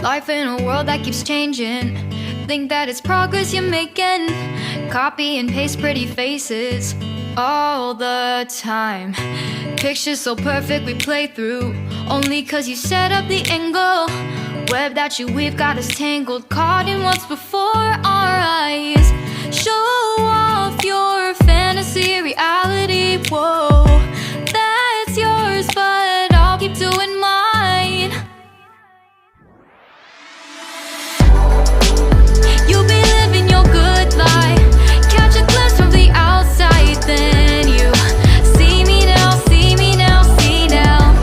Life in a world that keeps changing. Think that it's progress you're making. Copy and paste pretty faces all the time. Pictures so perfect we play through, only cause you set up the angle. Web that you weave got us tangled, caught in what's before our eyes. Show off your fantasy reality, whoa, that's yours, but I'll keep doing mine. You'll be living your good life, catch a glimpse from the outside, then you see me now, see me now, see now.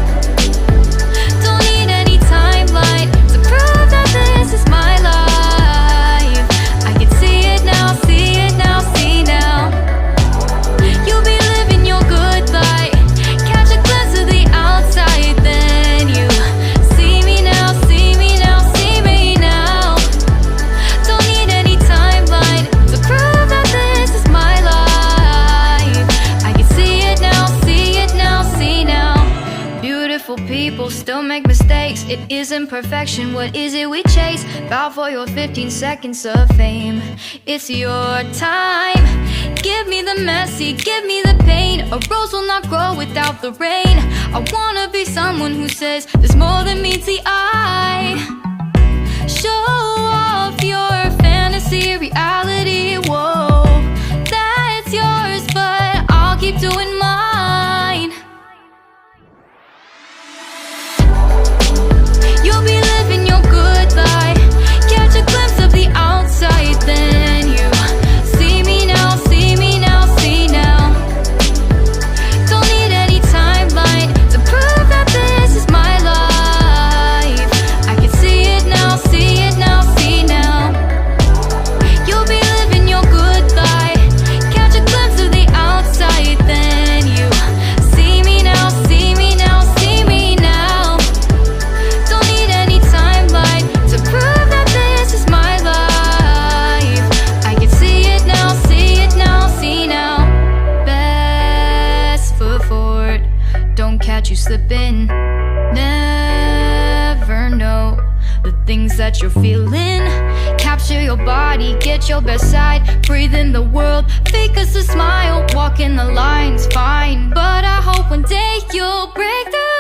Don't need any timeline to prove that this is my life. I can see it now, see it now, see now. You'll be living your good life, catch a glimpse of the outside, then you see me now, see me now, see me now. Don't need any timeline to prove that this is my life. I can see it now, see it now, see now. Beautiful people still make mistakes. It isn't perfection, what is it we chase? Bow for your 15 seconds of fame. It's your time. Give me the messy, give me the pain. A rose will not grow without the rain. I wanna be someone who says there's more than meets the eye. Show off your fantasy reality, whoa, that's yours, but I'll keep doing mine. You'll be living your good life, catch a glimpse of the outside, then you see me now, see me now, see now. Don't need any timeline to prove that this is my life. I can see it now, see it now, see now. You'll be living your good life, catch a glimpse of the outside, then you see me now, see me now, see me now. Don't need any timeline to prove that this is my life. I can see it now, see it now, see now. Best foot forward, don't catch you slipping. Never know the things that you're feeling. Capture your body, get your best side. Breathe in the world, fake us a smile. Walk in the lines, fine, but I hope one day you'll break through.